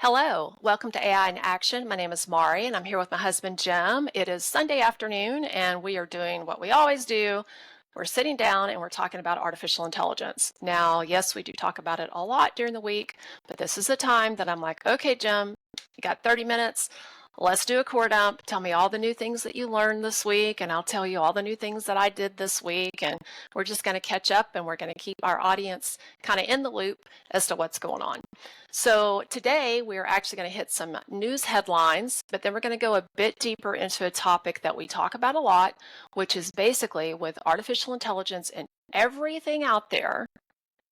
Hello, welcome to AI in Action. My name is Maurie and I'm here with my husband Jim. It is Sunday afternoon and we are doing what we always do. We're sitting down and we're talking about artificial intelligence. Now, yes, we do talk about it a lot during the week, but this is the time that I'm like, okay, Jim, you got 30 minutes. Let's do a core dump. Tell me all the new things that you learned this week, and I'll tell you all the new things that I did this week. And we're just going to catch up and we're going to keep our audience kind of in the loop as to what's going on. So today we're actually going to hit some news headlines, but then we're going to go a bit deeper into a topic that we talk about a lot, which is basically with artificial intelligence and everything out there,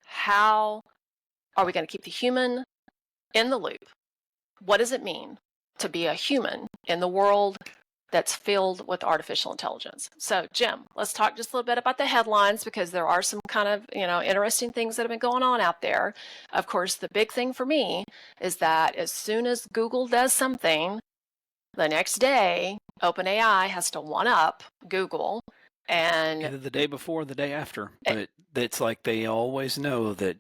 how are we going to keep the human in the loop? What does it mean to be a human in the world that's filled with artificial intelligence? So, Jim, let's talk just a little bit about the headlines because there are some kind of, interesting things that have been going on out there. Of course, the big thing for me is that as soon as Google does something, the next day, OpenAI has to one up Google. And either the day before or the day after. But it's like they always know that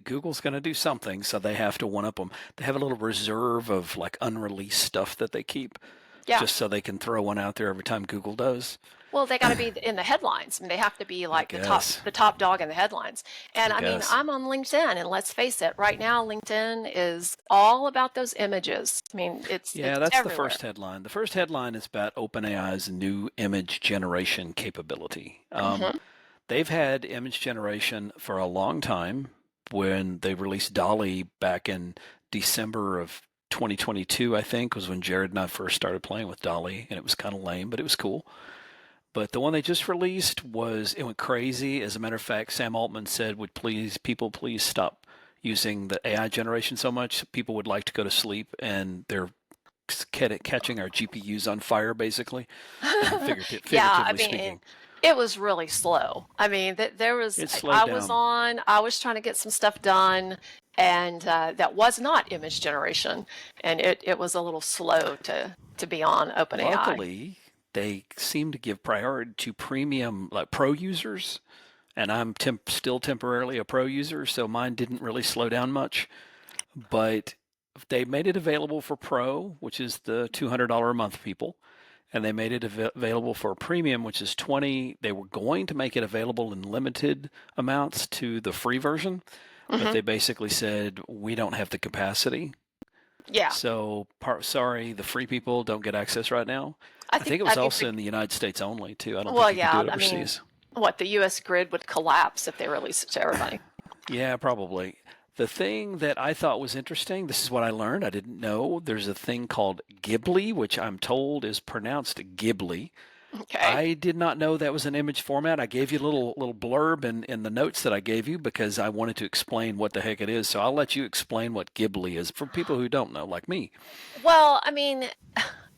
Google's going to do something, so they have to one up them. They have a little reserve of like unreleased stuff that they keep, just so they can throw one out there every time Google does. Well, they got to be in the headlines. I mean, they have to be like the top dog in the headlines. And I mean, I'm on LinkedIn, and let's face it, right now LinkedIn is all about those images. I mean, it's that's everywhere. The first headline. The first headline is about OpenAI's new image generation capability. They've had image generation for a long time. When they released DALL-E back in December of 2022, I think, was when Jared and I first started playing with DALL-E, and it was kind of lame, but it was cool. But the one they just released it went crazy. As a matter of fact, Sam Altman said, would people please stop using the AI generation so much? People would like to go to sleep, and they're catching our GPUs on fire, basically, figuratively speaking. It was really slow. I mean, there was, I was trying to get some stuff done, and that was not image generation, and it was a little slow to be on OpenAI. Luckily, they seem to give priority to premium, like pro users, and I'm still temporarily a pro user, so mine didn't really slow down much, but they made it available for pro, which is the $200 a month people. And they made it available for a premium, which is $20. They were going to make it available in limited amounts to the free version, but they basically said, we don't have the capacity. Yeah. So, sorry, the free people don't get access right now. I think it was also in the United States only, too. I don't think you can do it overseas. The U.S. grid would collapse if they released it to everybody. Yeah, probably. The thing that I thought was interesting, this is what I learned. I didn't know. There's a thing called Ghibli, which I'm told is pronounced Ghibli. Okay. I did not know that was an image format. I gave you a little blurb in the notes that I gave you because I wanted to explain what the heck it is. So I'll let you explain what Ghibli is for people who don't know, like me. Well, I mean,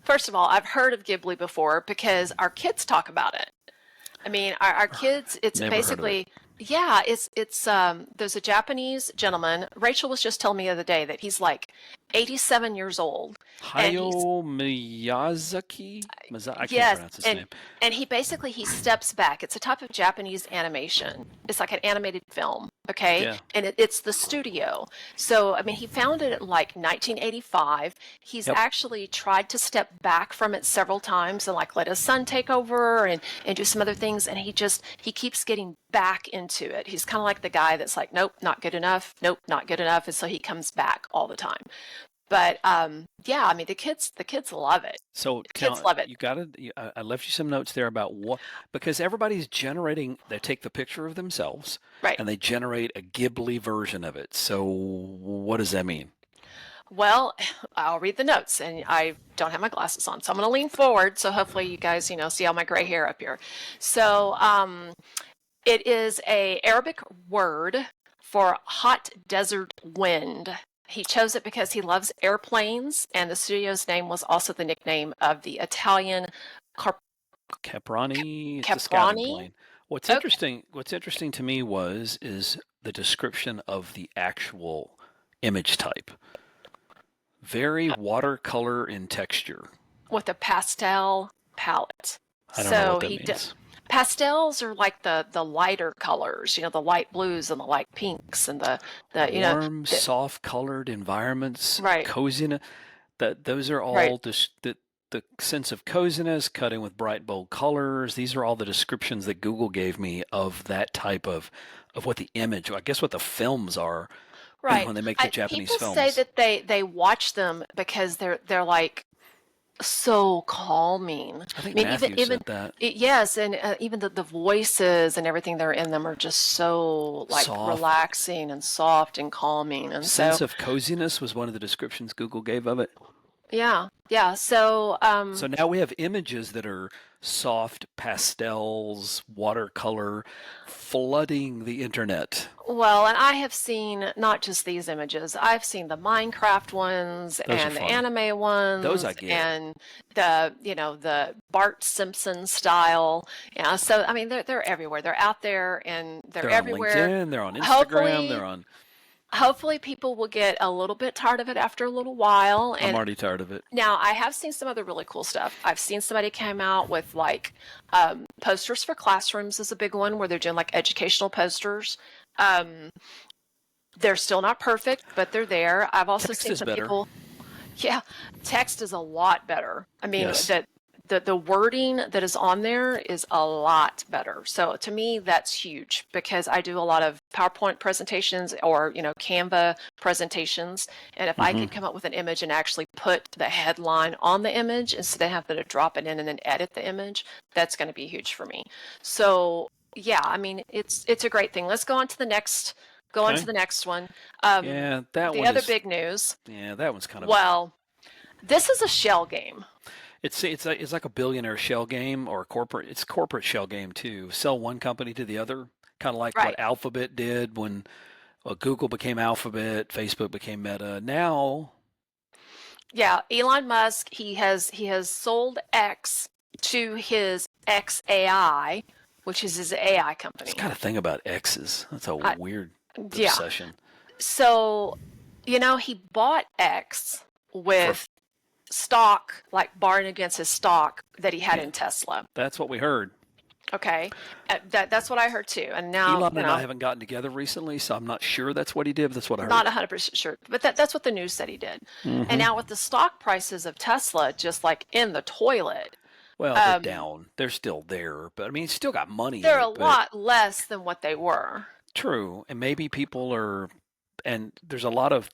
first of all, I've heard of Ghibli before because our kids talk about it. I mean, our kids, it's basically... Yeah, it's there's a Japanese gentleman. Rachel was just telling me the other day that he's like 87 years old. Hayao Miyazaki? I can't pronounce his name. And he steps back. It's a type of Japanese animation. It's like an animated film, okay? Yeah. And it's the studio. So, I mean, he founded it like 1985. He's actually tried to step back from it several times and like let his son take over and do some other things. And he keeps getting back into it. He's kind of like the guy that's like, nope, not good enough. Nope, not good enough. And so he comes back all the time. But I mean, the kids love it. So kids love it. I left you some notes there about because everybody's generating. They take the picture of themselves, right, and they generate a Ghibli version of it. So what does that mean? Well, I'll read the notes, and I don't have my glasses on, so I'm going to lean forward. So hopefully you guys, see all my gray hair up here. So it is a Arabic word for hot desert wind. He chose it because he loves airplanes, and the studio's name was also the nickname of the Italian Caproni. Caproni. What's interesting to me is the description of the actual image type. Very watercolor in texture. With a pastel palette. I don't know what that means. Pastels are like the lighter colors, the light blues and the light pinks and Warm, the, soft colored environments, right, coziness. Those are right. all the sense of coziness, cutting with bright, bold colors. These are all the descriptions that Google gave me of that type of what the image, I guess what the films are Right. when they make the Japanese People say films. that they watch them because they're like so calming. I think I mean, Matthew said that. yes, and even the voices and everything that are in them are just so like Soft. relaxing and soft and calming. And Sense so, of coziness was one of the descriptions Google gave of it. yeah, yeah. So, So now we have images that are soft pastels, watercolor, flooding the internet. well, and I have seen not just these images. I've seen the Minecraft ones Those are and the fun. anime Those I ones get. and the Bart Simpson style. Yeah, so I mean they're everywhere. They're out there and they're They're on everywhere. LinkedIn, they're on Instagram, Hopefully, they're on. hopefully people will get a little bit tired of it after a little while. I'm And already tired of it. now I have seen some other really cool stuff. I've seen somebody came out with like posters for classrooms is a big one where they're doing like educational posters. Um, they're still not perfect, but they're there. I've also Text seen is some better. people, yeah, text is a lot better. I mean, Yes. the wording that is on there is a lot better. So to me, that's huge because I do a lot of PowerPoint presentations or, Canva presentations. And if I Hmm. could come up with an image and actually put the headline on the image instead of having to drop it in and then edit the image, that's going to be huge for me. So yeah, I mean, it's a great thing. Let's go on to Okay. the next one. Yeah, that The one other is. big news, Yeah, that one's kind of. well, this is a shell game. It's like a billionaire shell game or a corporate. It's a corporate shell game too. Sell one company to the other, kind of like what Right. Alphabet did when Google became Alphabet, Facebook became Meta. Now, Yeah, Elon Musk, he has sold X to his XAI, which is his AI it's company. got a thing about X's. That's a I, weird yeah. obsession. So, he bought X For with stock, like borrowing against his stock that he had yeah, in Tesla. that's what we heard. Okay. That's what I heard too. And now, Elon and I haven't gotten together recently, so I'm not sure that's what he did, but that's what I not heard. 100% sure, but that's what the news said he did. And Hmm. now with the stock prices of Tesla just like in the toilet, Well, they're um, down. They're still there, but I mean, he's still got money in they're a it. But lot less than what they were. true, and maybe people are, and there's a lot of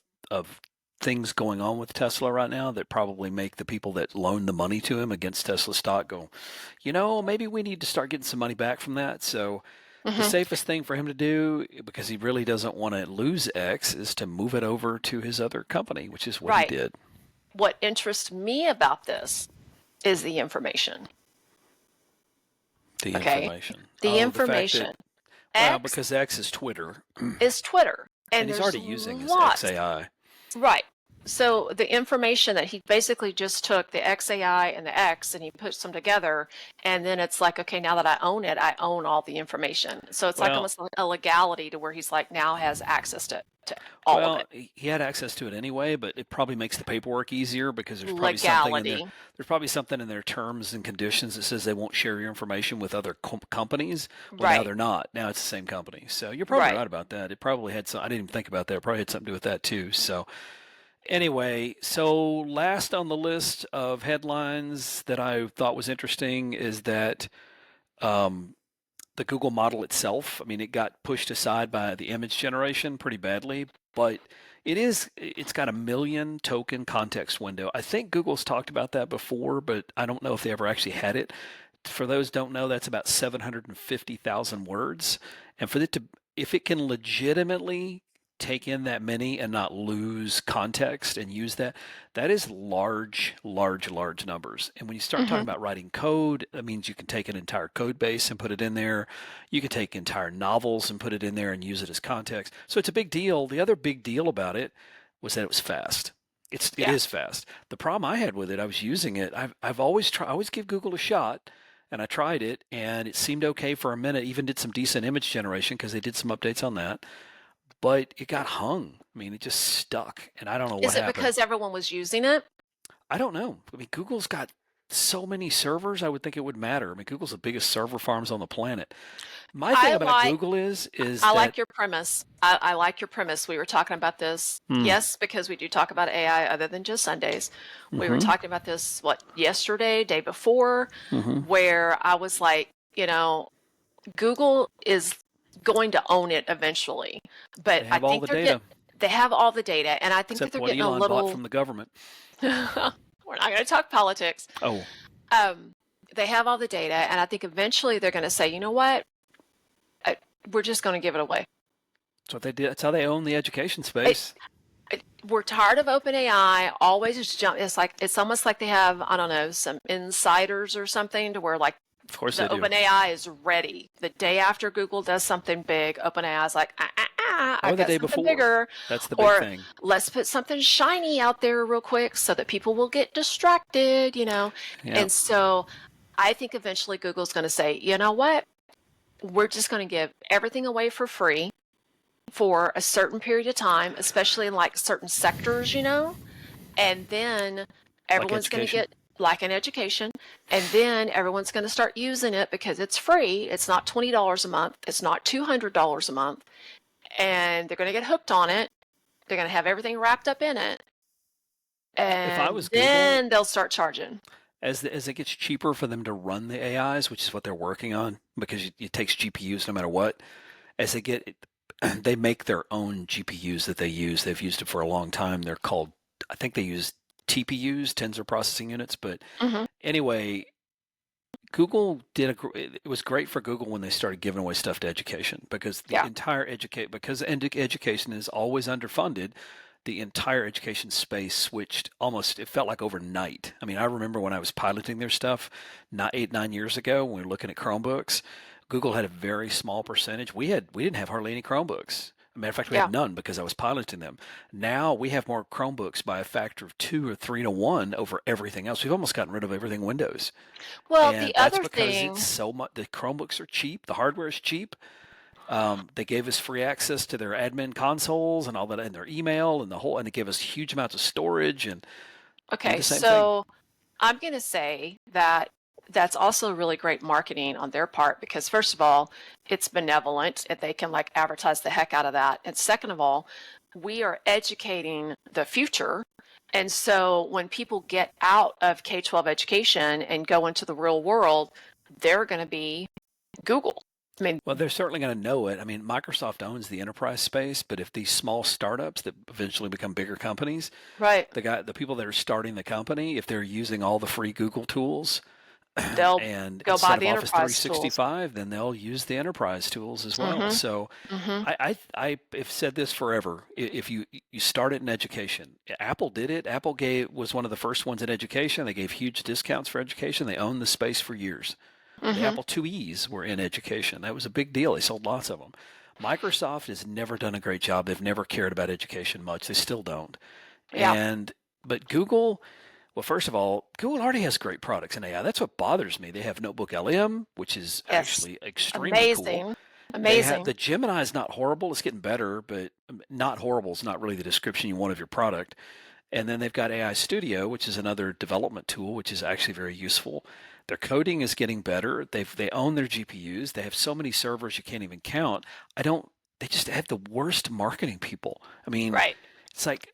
things going on with Tesla right now that probably make the people that loan the money to him against Tesla stock go, maybe we need to start getting some money back from that. So the Hmm. safest thing for him to do, because he really doesn't want to lose X, is to move it over to his other company, which is what he Right. did. What interests me about this is the information. The Okay. information. The Oh, the fact that, information. well, X because X is Twitter, is Twitter, and and he's there's already using his lots. XAI. Right. So the information that he basically just took the XAI and the X and he puts them together, and then it's like, okay, now that I own it, I own all the information. So it's like Well, almost like a legality to where he's like now has access to all of Well, it. he had access to it anyway, but it probably makes the paperwork easier because there's probably something in there. Legality. There's probably something in their terms and conditions that says they won't share your information with other companies. Well, now Right. they're not. Now it's the same company. So you're probably Right. right about that. It probably had some. I didn't even think about that. It probably had something to do with that too. So anyway, so last on the list of headlines that I thought was interesting is that um, the Google model itself, I mean, it got pushed aside by the image generation pretty badly, but it's got a million token context window. I think Google's talked about that before, but I don't know if they ever actually had it. For those who don't know, that's about 750,000 words. And for it to, if it can legitimately take in that many and not lose context and use that, that is large, large, large numbers. And when you start talking Hmm. about writing code, that means you can take an entire code base and put it in there. You can take entire novels and put it in there and use it as context. So it's a big deal. The other big deal about it was that it was fast. It Yeah. is fast. The problem I had with it, I was using it. I've always I always give Google a shot, and I tried it, and it seemed okay for a minute. Even did some decent image generation because they did some updates on that, but it got hung. I mean, it just stuck, and I don't know what Is it happened. because everyone was using it? I don't know. I mean, Google's got so many servers, I would think it would matter. I mean, Google's the biggest server farms on the planet. My thing I about like Google is I that like your premise. I like your premise. We were talking about this, hmm, yes, because we do talk about AI other than just Sundays. We were hmm, talking about this, what, yesterday, day before, hmm. where I was like, Google is going to own it eventually. But They I have all think the data, they have all the data, and I think that except they're what getting a Elon bought little, from the government. we're not going to talk politics. Oh, Um, they have all the data, and I think eventually they're going to say, you know what? I, we're just going to give it away. that's what they did. That's how they own the education It, space. we're tired of OpenAI always just jump. It's almost like they have, I don't know, some insiders or something to where like Of course the they do. OpenAI is ready. The day after Google does something big, OpenAI is like, Or I've the got day something before. bigger. That's the big Or thing. let's put something shiny out there real quick so that people will get distracted. Yeah. And so I think eventually Google's going to say, you know what? We're just going to give everything away for free for a certain period of time, especially in like certain sectors, and then Like everyone's going to education. get like an education, and then everyone's going to start using it because it's free. It's not $20 a month. It's not $200 a month, and they're going to get hooked on it. They're going to have everything wrapped up in it, If I and was Google, then they'll start charging. as it gets cheaper for them to run the AIs, which is what they're working on, because it takes GPUs no matter what. As they get, they make their own GPUs that they use. They've used it for a long time. They're called, I think they use TPUs, tensor processing units. But Mm-hmm. anyway, Google it was great for Google when they started giving away stuff to education because the Yeah. entire education is always underfunded. The entire education space switched almost, it felt like overnight. I mean, I remember when I was piloting their stuff not 8, 9 years ago when we were looking at Chromebooks, Google had a very small percentage. We didn't have hardly any Chromebooks. As a matter of fact, we Yeah. had none because I was piloting them. Now we have more Chromebooks by a factor of 2 or 3 to 1 over everything else. We've almost gotten rid of everything Windows. Well, And the that's other because thing, it's so much. The Chromebooks are cheap. The hardware is cheap. They gave us free access to their admin consoles and all that, and their email and and they gave us huge amounts of storage and do okay, the same thing. so I'm going to say that that's also really great marketing on their part because, first of all, it's benevolent and they can like advertise the heck out of that. And second of all, we are educating the future. And so when people get out of K-12 education and go into the real world, they're going to be Google. I mean, Well, they're certainly going to know it. I mean, Microsoft owns the enterprise space, but if these small startups that eventually become bigger companies, right, the people that are starting the company, if they're using all the free Google tools, they'll and go buy instead of the Office enterprise tools. 365, then they'll use the enterprise tools as well. Mm-hmm. So Mm-hmm. I have said this forever. If you start it in education, Apple did it. Apple was one of the first ones in education. They gave huge discounts for education. They owned the space for years. The Mm-hmm. Apple IIe's were in education. That was a big deal. They sold lots of them. Microsoft has never done a great job. They've never cared about education much. They still don't. Yeah. But Google, well, first of all, Google already has great products in AI. That's what bothers me. They have Notebook LM, which is Yes. actually extremely cool. Amazing. They have Amazing. the Gemini is not horrible. It's getting better, but not horrible is not really the description you want of your product. And then they've got AI Studio, which is another development tool, which is actually very useful. Their coding is getting better. They own their GPUs. They have so many servers you can't even count. I don't. They just have the worst marketing people. I mean, Right. it's like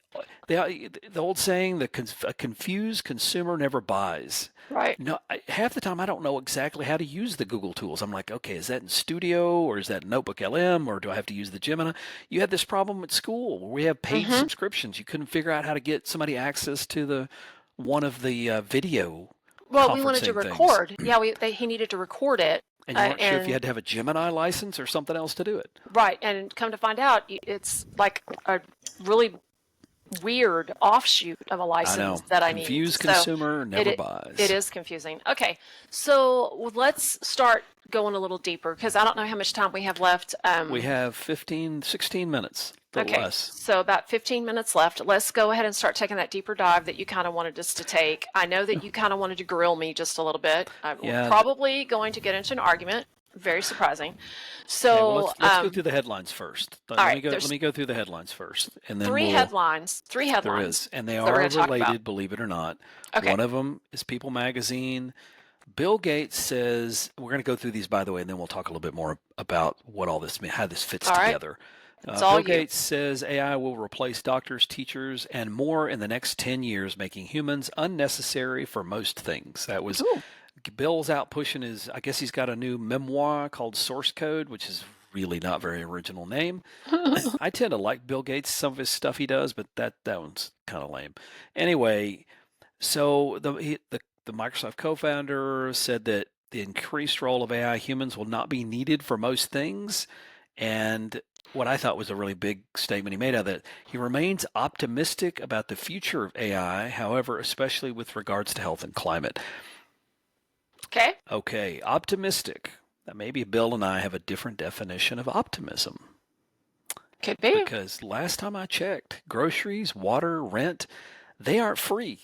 the old saying, a confused consumer never buys. Right. No, half the time I don't know exactly how to use the Google tools. I'm like, okay, is that in Studio or is that in Notebook LM or do I have to use the Gemini? You had this problem at school where we have paid Mm-hmm. subscriptions. You couldn't figure out how to get somebody access to one of the video Well, we wanted to conferencing things, record. Yeah, he needed to record it, and you weren't sure if you and had to have a Gemini license or something else to do it. right, and come to find out, it's like a really weird offshoot of a I license know. that I need. Confused So consumer never it buys. is confusing. Okay, so let's start going a little deeper because I don't know how much time we have left. We have 15, 16 minutes, a little Okay, less. so about 15 minutes left. Let's go ahead and start taking that deeper dive that you kind of wanted us to take. I know that you kind of wanted to grill me just a little bit. We're Yeah, probably going to get into an argument. Very surprising. Okay, well So, let's go through the headlines first. all Let me right, go let there's me go through the headlines first, and then three we'll. headlines, three There headlines is, and they that we're are going to talk about. related, believe it or not. Okay. One of them is People Magazine. Bill Gates says, we're going to go through these, by the way, and then we'll talk a little bit more about what all this means, how this fits All right. together. It's all Bill you. Gates says AI will replace doctors, teachers, and more in the next 10 years, making humans unnecessary for most things. That was Ooh. Bill's out pushing his, I guess he's got a new memoir called Source Code, which is really not very original name. I tend to like Bill Gates, some of his stuff he does, but that one's kind of lame. Anyway, so the Microsoft co-founder said that the increased role of AI humans will not be needed for most things, and what I thought was a really big statement he made out of that, he remains optimistic about the future of AI, however, especially with regards to health and climate. Okay. Okay, optimistic. Now maybe Bill and I have a different definition of optimism. Could be. Because last time I checked, groceries, water, rent, they aren't free.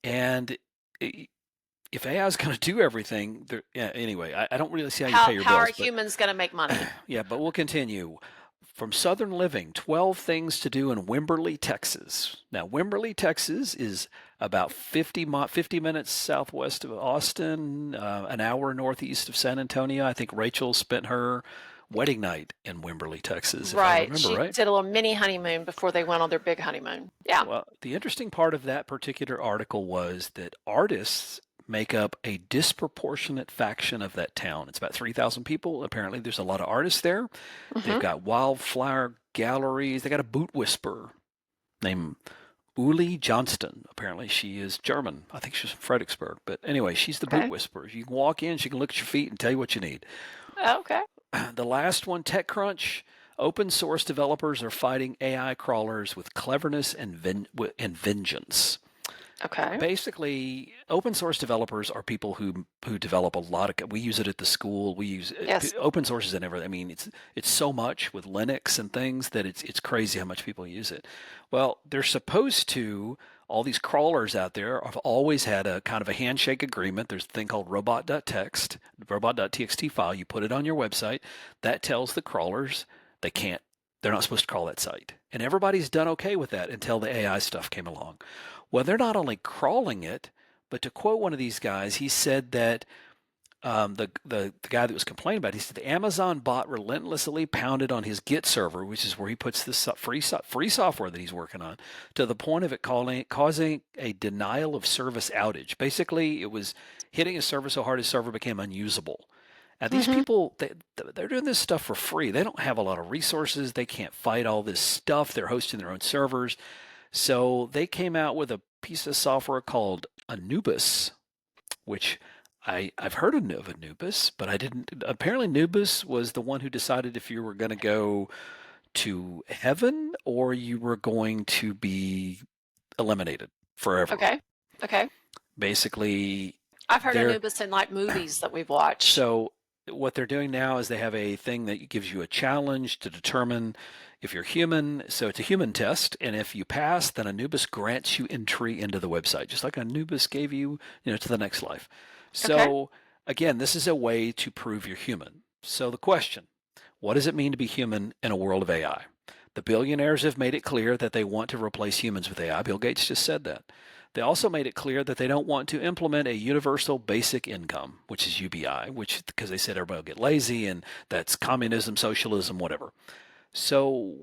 And if AI is going to do everything, yeah, anyway, I don't really see how you pay your How are bills. humans going to make money? Yeah, but we'll continue. From Southern Living, 12 things to do in Wimberley, Texas. Now, Wimberley, Texas is about 50 minutes southwest of Austin, an hour northeast of San Antonio. I think Rachel spent her wedding night in Wimberley, Texas, if I Right. remember She right. did a little mini honeymoon before they went on their big honeymoon. Yeah. Well, the interesting part of that particular article was that artists make up a disproportionate faction of that town. It's about 3,000 people. Apparently, there's a lot of artists there. They've got wildflower galleries. They got a boot whisperer named Uli Johnston. Apparently, she is German. I think she's from Fredericksburg. But anyway, she's the boot Okay. whisperer. You can walk in, she can look at your feet and tell you what you need. Okay. The last one, TechCrunch. Open source developers are fighting AI crawlers with cleverness and vengeance. Okay. Basically, open source developers are people who develop a lot of. We use it at the school. We use Yes. open source is in everything. I mean, it's so much with Linux and things that it's crazy how much people use it. Well, they're supposed to. All these crawlers out there have always had a kind of a handshake agreement. There's a thing called robot.txt file. You put it on your website. That tells the crawlers they can't. They're not supposed to crawl that site. And everybody's done okay with that until the AI stuff came along. Well, they're not only crawling it, but to quote one of these guys, he said that the guy that was complaining about it, he said the Amazon bot relentlessly pounded on his Git server, which is where he puts this free software that he's working on, to the point of it causing a denial of service outage. Basically, it was hitting a server so hard his server became unusable. Now, these people, they're doing this stuff for free. They don't have a lot of resources. They can't fight all this stuff. They're hosting their own servers. So they came out with a piece of software called Anubis, which I've heard of Anubis, but I didn't. Apparently, Anubis was the one who decided if you were going to go to heaven or you were going to be eliminated forever. Okay. Okay. Basically, I've heard Anubis in like movies that we've watched. So what they're doing now is they have a thing that gives you a challenge to determine if you're human. So it's a human test, and if you pass, then Anubis grants you entry into the website, just like Anubis gave you, to the next life. So again, this is a way to prove you're human. So the question, what does it mean to be human in a world of AI? The billionaires have made it clear that they want to replace humans with AI. Bill Gates just said that. They also made it clear that they don't want to implement a universal basic income, which is UBI, because they said everybody will get lazy and that's communism, socialism, whatever. So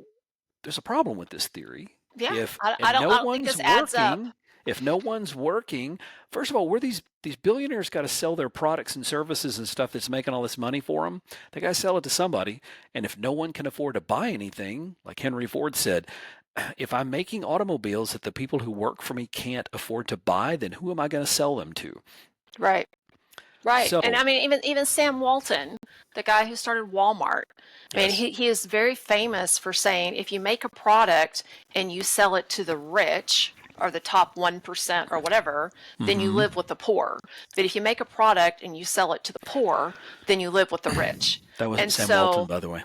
there's a problem with this theory. Yeah. If I don't think this adds up. If no one's working, first of all, where these billionaires got to sell their products and services and stuff that's making all this money for them, they got to sell it to somebody. And if no one can afford to buy anything, like Henry Ford said, if I'm making automobiles that the people who work for me can't afford to buy, then who am I going to sell them to? Right. Right. So, And I mean, even Sam Walton, the guy who started Walmart, I mean, he is very famous for saying if you make a product and you sell it to the rich or the top 1% or whatever, then you live with the poor. But if you make a product and you sell it to the poor, then you live with the rich. that wasn't And Sam so, Walton, by the way.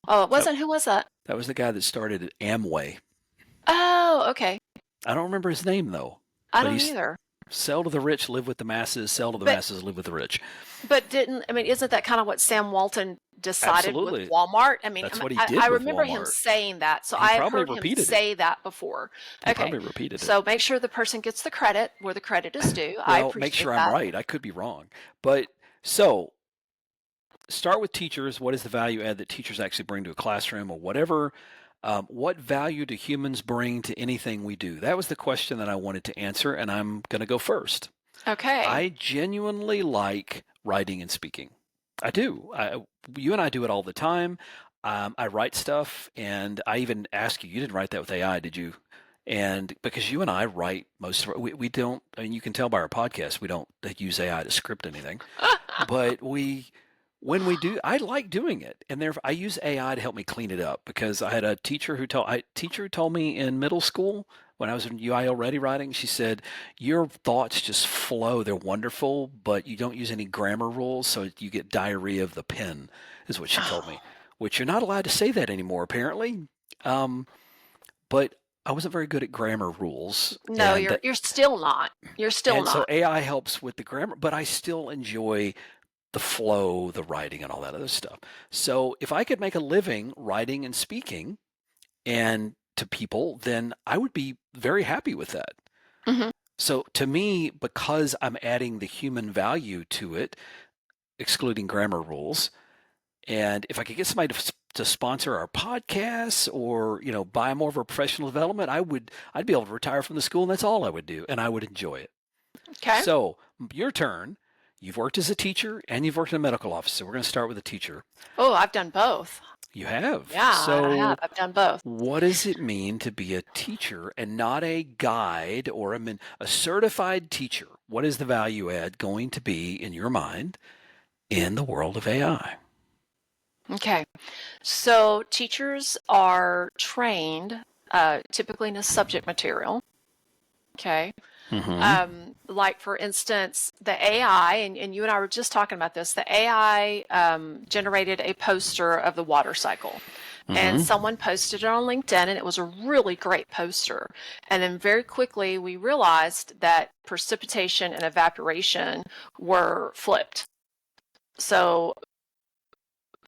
oh, it wasn't. Who was that? That was the guy that started at Amway. Oh, okay. I don't remember his name, though. I but don't either. Sell to the rich, live with the masses. Sell to the But masses, live with the rich. but isn't that kind of what Sam Walton decided with Absolutely. Walmart? That's what he I did with remember him Walmart. saying that, so He I have probably heard him repeated it. say that before. He Okay, probably repeated it. so make sure the person gets the credit where the credit is due. I Well, appreciate make sure that. I'm right. I could be wrong. But so start with teachers. What is the value add that teachers actually bring to a classroom or whatever? What value do humans bring to anything we do? That was the question that I wanted to answer, and I'm going to go first. Okay. I genuinely like writing and speaking. I do. You and I do it all the time. I write stuff, and I even ask you, you didn't write that with AI, did you? And because you and I write most of our, we don't, I mean, you can tell by our podcast, we don't use AI to script anything, but when we do, I like doing it. And therefore I use AI to help me clean it up because I had a teacher who told me in middle school when I was in UIL Ready writing, she said, your thoughts just flow. They're wonderful, but you don't use any grammar rules. So you get diarrhea of the pen is what she told me, which you're not allowed to say that anymore, apparently. But I wasn't very good at grammar rules. No, you're still not. You're still and not. so AI helps with the grammar, but I still enjoy the flow, the writing, and all that other stuff. So if I could make a living writing and speaking and to people, then I would be very happy with that. Mhm. So to me, because I'm adding the human value to it, excluding grammar rules, and if I could get somebody to sponsor our podcasts or buy more of our professional development, I'd be able to retire from the school, and that's all I would do, and I would enjoy it. Okay. So your turn. You've worked as a teacher and you've worked in a medical office. So we're going to start with a teacher. Oh, I've done both. You have? Yeah, So I have. I've done both. what does it mean to be a teacher and not a guide or a certified teacher? What is the value add going to be in your mind in the world of AI? Okay. So teachers are trained typically in a subject material. Okay. Like for instance, the AI, and you and I were just talking about this, the AI generated a poster of the water cycle. And someone posted it on LinkedIn, and it was a really great poster. And then very quickly, we realized that precipitation and evaporation were flipped. So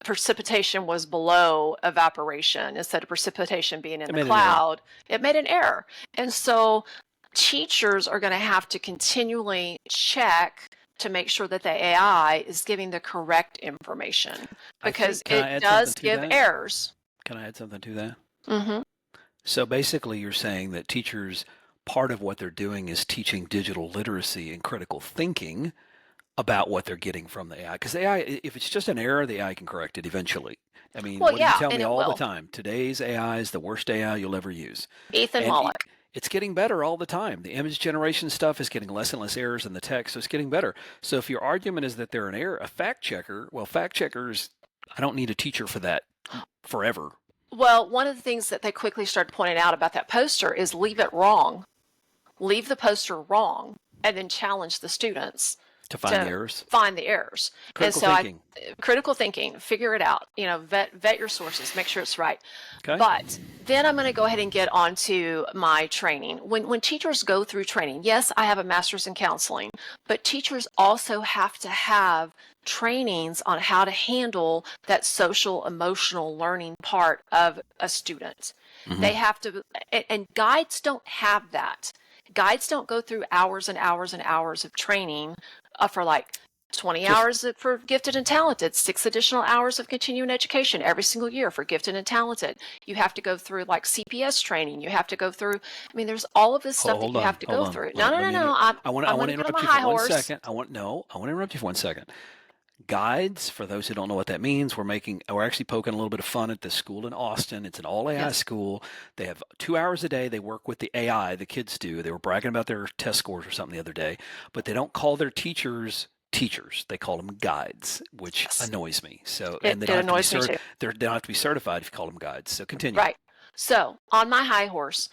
precipitation was below evaporation instead of precipitation being in the cloud. It made an error. And so teachers are going to have to continually check to make sure that the AI is giving the correct information because it does give errors. Can I add something to that? Mm-hmm. So basically you're saying that teachers, part of what they're doing is teaching digital literacy and critical thinking about what they're getting from the AI. Because the AI, if it's just an error, the AI can correct it eventually. I mean, what do you tell me all the time? Today's AI is the worst AI you'll ever use. Ethan Mollick. It's getting better all the time. The image generation stuff is getting less and less errors in the text, so it's getting better. So if your argument is that they're an error, a fact checker, well, fact checkers, I don't need a teacher for that forever. Well, one of the things that they quickly started pointing out about that poster is leave it wrong. Leave the poster wrong and then challenge the students to find the errors. Find the errors. Critical thinking. Critical thinking, figure it out. Vet your sources, make sure it's right. Okay. But then I'm going to go ahead and get onto my training. When teachers go through training, yes, I have a master's in counseling, but teachers also have to have trainings on how to handle that social emotional learning part of a student. They have to, and guides don't have that. Guides don't go through hours and hours and hours of training for like 20 hours for gifted and talented, 6 additional hours of continuing education every single year for gifted and talented. You have to go through like CPS training. You have to go through, there's all of this stuff that you have to go through. No. I want to interrupt you for 1 second. I want to interrupt you for 1 second. Guides, for those who don't know what that means, we're actually poking a little bit of fun at this school in Austin. It's an all AI school. They have 2 hours a day. They work with the AI, the kids do. They were bragging about their test scores or something the other day, but they don't call their teachers. They call them guides, which annoys me. So, and they don't have to be certified if you call them guides. So continue. Right. So on my high horse,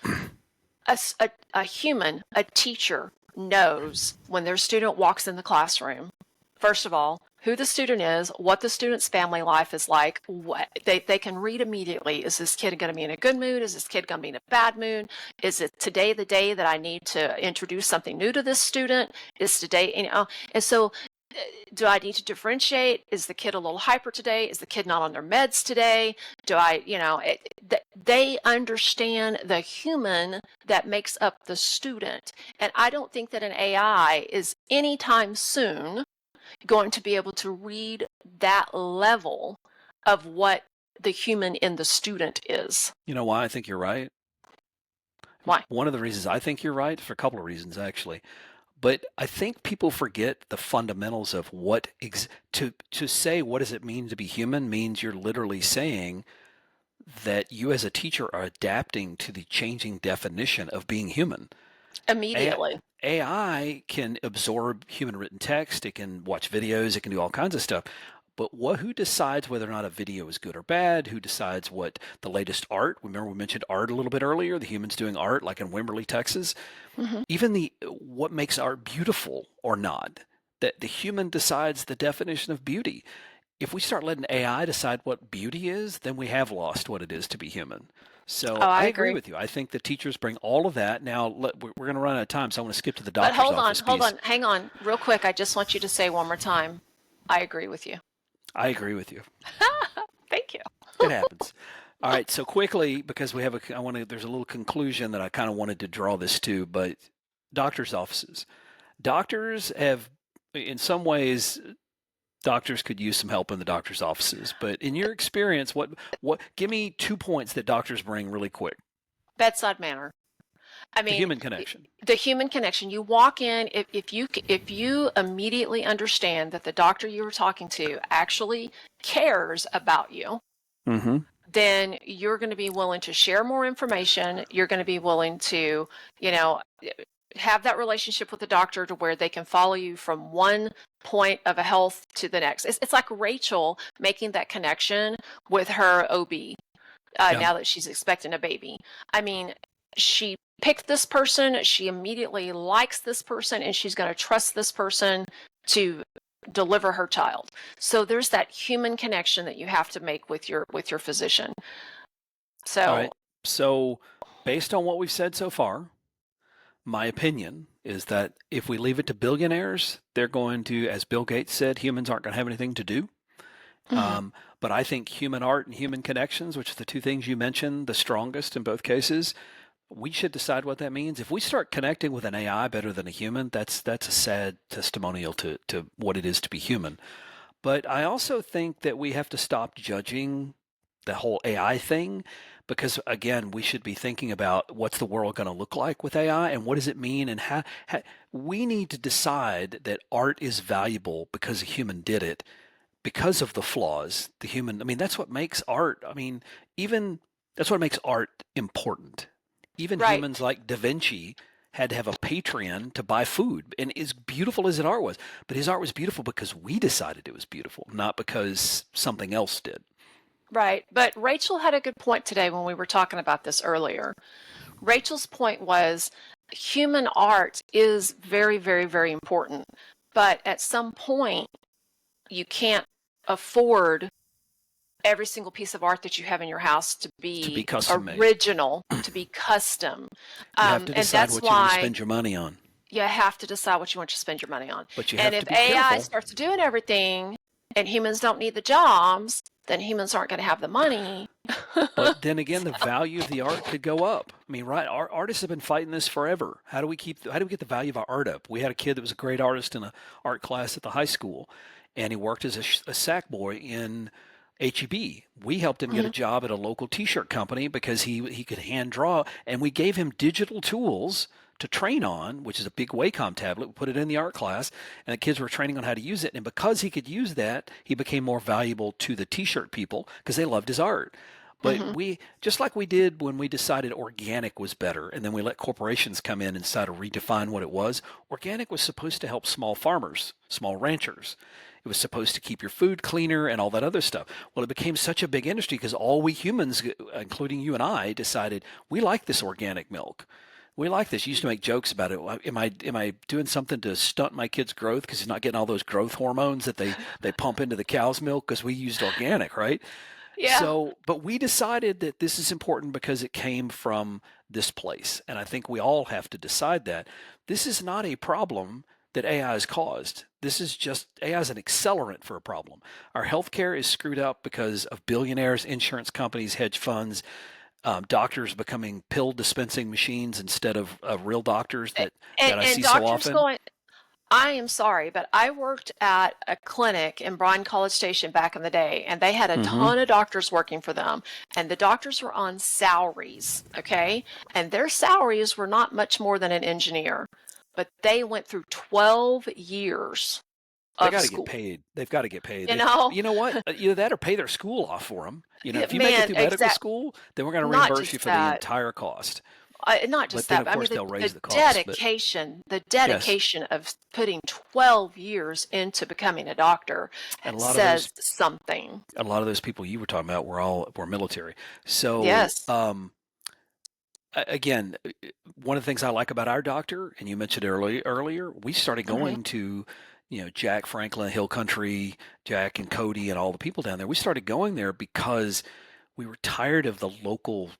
a human, a teacher knows when their student walks in the classroom, first of all, who the student is, what the student's family life is like. What they can read immediately. Is this kid going to be in a good mood? Is this kid going to be in a bad mood? Is it today the day that I need to introduce something new to this student? Is today, and so do I need to differentiate? Is the kid a little hyper today? Is the kid not on their meds today? Do I, they understand the human that makes up the student. And I don't think that an AI is anytime soon going to be able to read that level of what the human in the student is. You know why I think you're right? Why? One of the reasons I think you're right, for a couple of reasons actually. But I think people forget the fundamentals of what to say what does it mean to be human means you're literally saying that you as a teacher are adapting to the changing definition of being human. Immediately. AI can absorb human written text, it can watch videos, it can do all kinds of stuff. But who decides whether or not a video is good or bad? Who decides what the latest art? Remember we mentioned art a little bit earlier, the humans doing art like in Wimberley, Texas. Mm-hmm. Even what makes art beautiful or not, that the human decides the definition of beauty. If we start letting AI decide what beauty is, then we have lost what it is to be human. So I agree with you. I think the teachers bring all of that. Now, we're going to run out of time, so I want to skip to the doctor's office. But hold on, hang on, real quick. I just want you to say one more time, I agree with you. I agree with you. Thank you. It happens. All right, so quickly, because there's a little conclusion that I kind of wanted to draw this to, but doctors' offices. Doctors have, in some ways, doctors could use some help in the doctor's offices. But in your experience, what give me 2 points that doctors bring really quick. Bedside manner. I mean, the human connection. The human connection. You walk in, if you immediately understand that the doctor you were talking to actually cares about you, mm-hmm. then you're going to be willing to share more information. You're going to be willing to, have that relationship with the doctor to where they can follow you from one point of a health to the next. It's like Rachel making that connection with her OB now that she's expecting a baby. I mean, she picked this person, she immediately likes this person, and she's going to trust this person to deliver her child. So there's that human connection that you have to make with your physician. So, all right. So based on what we've said so far, my opinion is that if we leave it to billionaires, they're going to, as Bill Gates said, humans aren't going to have anything to do. Mm-hmm. But I think human art and human connections, which are the two things you mentioned, the strongest in both cases, we should decide what that means. If we start connecting with an AI better than a human, that's a sad testimonial to what it is to be human. But I also think that we have to stop judging the whole AI thing, because again, we should be thinking about what's the world going to look like with AI and what does it mean, and how we need to decide that art is valuable because a human did it, because of the flaws, the human. I mean, that's what makes art. I mean, even that's what makes art important. Even right. Humans like Da Vinci had to have a Patreon to buy food. And as beautiful as his art was, but his art was beautiful because we decided it was beautiful, not because something else did. Right. But Rachel had a good point today when we were talking about this earlier. Rachel's point was human art is very, very, very important. But at some point, you can't afford every single piece of art that you have in your house to be original, to be custom. You have to decide what you want to spend your money on. You have to decide what you want to spend your money on. But you have and to be if AI careful. Starts doing everything and humans don't need the jobs, then humans aren't going to have the money. But then again, the value of the art could go up. I mean, right? Our artists have been fighting this forever. How do we get the value of our art up? We had a kid that was a great artist in an art class at the high school, and he worked as a sack boy in HEB. We helped him get a job at a local T-shirt company because he could hand draw, and we gave him digital tools to train on, which is a big Wacom tablet. We put it in the art class, and the kids were training on how to use it. And because he could use that, he became more valuable to the T-shirt people because they loved his art. But we, just like we did when we decided organic was better, and then we let corporations come in and start to redefine what it was, organic was supposed to help small farmers, small ranchers. It was supposed to keep your food cleaner and all that other stuff. Well, it became such a big industry because all we humans, including you and I, decided we like this organic milk. We like this. You used to make jokes about it. Am I doing something to stunt my kid's growth because he's not getting all those growth hormones that they pump into the cow's milk because we used organic, right? Yeah. So, but we decided that this is important because it came from this place. And I think we all have to decide that this is not a problem that AI has caused. This is just AI is an accelerant for a problem. Our healthcare is screwed up because of billionaires, insurance companies, hedge funds, doctors becoming pill dispensing machines instead of real doctors A- that I and see so doctors often. going, I am sorry, but I worked at a clinic in Bryan College Station back in the day, and they had a Hmm. ton of doctors working for them, and the doctors were on salaries, okay? And their salaries were not much more than an engineer, but they went through 12 years They of got to get school, paid. They've got to get paid. you know? You know what? Either that or pay their school off for them. If you make it Man, through medical school, then we're going to not reimburse you just for the that. entire cost. Not But just then, that, of but I course, mean they'll the raise the cost. But dedication, the yes, dedication of putting 12 years into becoming a doctor and says something. a lot of those people you were talking about were military. So, Yes. again, one of the things I like about our doctor, and you mentioned earlier, we started Hmm. going to, Jack Franklin, Hill Country, Jack and Cody, and all the people down there. We started going there because we were tired of the local,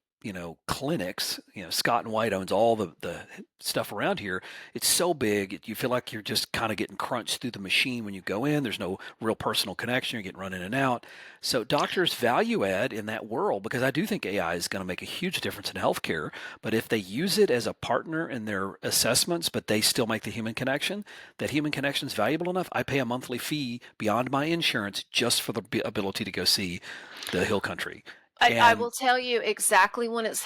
clinics. Scott and White owns all the stuff around here. It's so big, you feel like you're just kind of getting crunched through the machine when you go in. There's no real personal connection. You're getting run in and out. So doctors value add in that world because I do think AI is going to make a huge difference in healthcare. But if they use it as a partner in their assessments, but they still make the human connection, that human connection is valuable enough. I pay a monthly fee beyond my insurance just for the ability to go see the Hill Country. I And will tell you exactly when it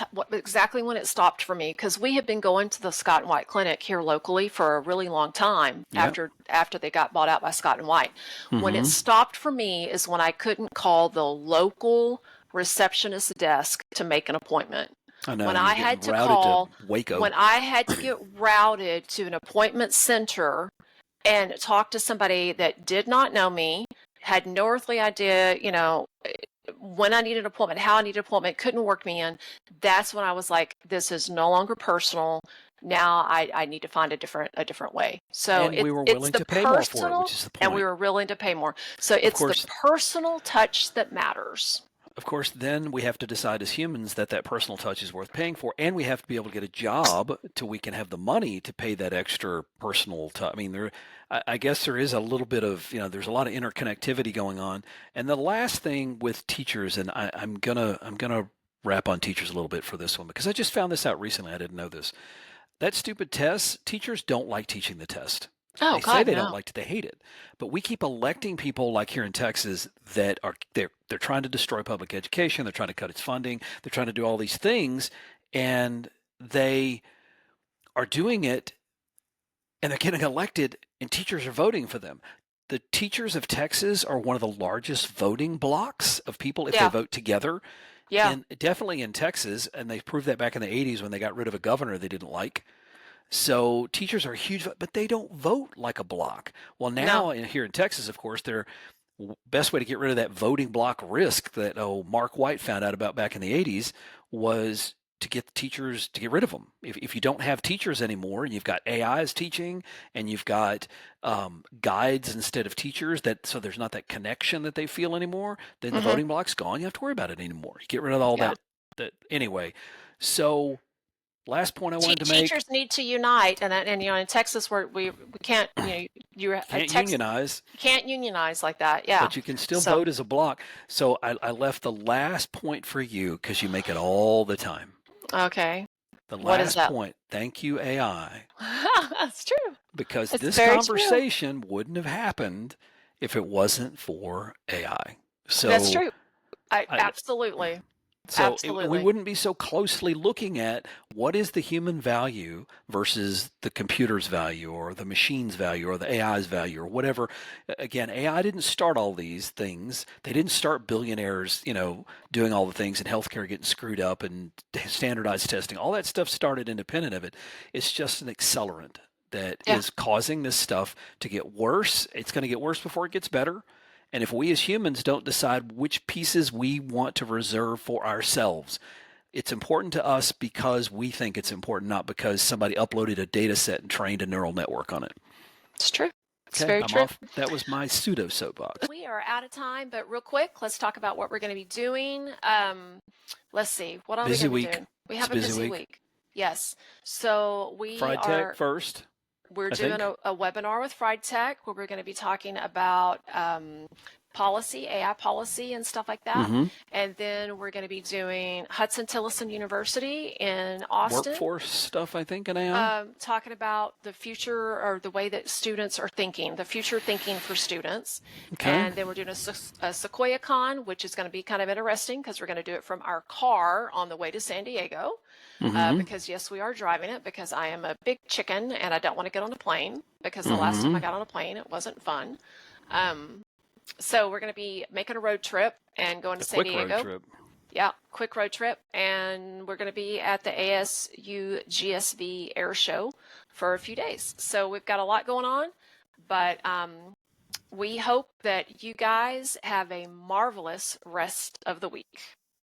stopped for me because we had been going to the Scott and White Clinic here locally for a really long time yeah. after they got bought out by Scott and White. When it Hmm. stopped for me is when I couldn't call the local receptionist desk to make an appointment. I know When you're I getting had to routed to call, Waco. when I had to get routed to an appointment center and talk to somebody that did not know me, had no earthly idea, when I needed an appointment, how I needed an appointment, couldn't work me in. That's when I was like, this is no longer personal. Now I need to find a different way. So And we were it's willing the to pay more for it, personal, which is the and we point. were willing to pay more. So Of it's the course, personal touch that matters. then we have to decide as humans that that personal touch is worth paying for, and we have to be able to get a job till we can have the money to pay that extra personal touch. I mean, I guess there is a little bit of, there's a lot of interconnectivity going on. And the last thing with teachers, and I'm gonna wrap on teachers a little bit for this one because I just found this out recently. I didn't know this. That stupid test, teachers don't like teaching the test. Oh They say God, they don't no. like it, they hate it. But we keep electing people like here in Texas that are they're trying to destroy public education, they're trying to cut its funding, they're trying to do all these things, and they are doing it and they're getting elected and teachers are voting for them. The teachers of Texas are one of the largest voting blocks of people if they Yeah, vote together. yeah. And definitely in Texas, and they proved that back in the 80s when they got rid of a governor they didn't like. So teachers are huge, but they don't vote like a block. Well, No. now here in Texas, of course, their best way to get rid of that voting block risk that Mark White found out about back in the 80s was to get the teachers to get rid of them. If you don't have teachers anymore and you've got AIs teaching and you've got guides instead of teachers, that so there's not that connection that they feel anymore, then the Hmm. voting block's gone. You have to worry about it anymore. You get rid of all Yeah. that anyway. So last point I wanted to make. Teachers need to unite, and in Texas where we can't, you're a Can't Texas unionize, can't unionize like that. Yeah. but you can still So vote as a block. So I left the last point for you because you make it all the time. okay, The what is last that? point, thank you, AI, That's true. because It's this very true. conversation wouldn't have happened if it wasn't for AI. That's So true. I I, absolutely, we absolutely. wouldn't be so closely looking at what is the human value versus the computer's value or the machine's value or the AI's value or whatever. Again, AI didn't start all these things. They didn't start billionaires, doing all the things in healthcare getting screwed up and standardized testing. All that stuff started independent of it. It's just an accelerant that Yeah. is causing this stuff to get worse. It's going to get worse before it gets better. And if we as humans don't decide which pieces we want to reserve for ourselves, It's important to us because we think it's important, not because somebody uploaded a data set and trained a neural network on it. It's true. It's Okay, very I'm true. off. That was my pseudo soapbox. We are out of time, but real quick, let's talk about what we're going to be doing. Let's see. What are we Busy going to be week. doing? We It's have a busy busy week. week. Yes. So Fried Tech first. we're I doing think. a webinar with Fried Tech where we're going to be talking about policy, AI policy, and stuff like that. Mm-hmm. And then we're going to be doing Hudson Tillotson University in Austin. Workforce stuff, I think, in AI. Talking about the future or the way that students are thinking, the future thinking for students. Okay. And then we're doing a Sequoia Con, which is going to be kind of interesting because we're going to do it from our car on the way to San Diego. Because yes, we are driving it because I am a big chicken and I don't want to get on a plane because the last time I got on a plane, it wasn't fun. So we're going to be making a road trip and going to San Diego. Road trip. Yeah, quick road trip. And we're going to be at the ASU GSV Air Show for a few days. So we've got a lot going on, but we hope that you guys have a marvelous rest of the week.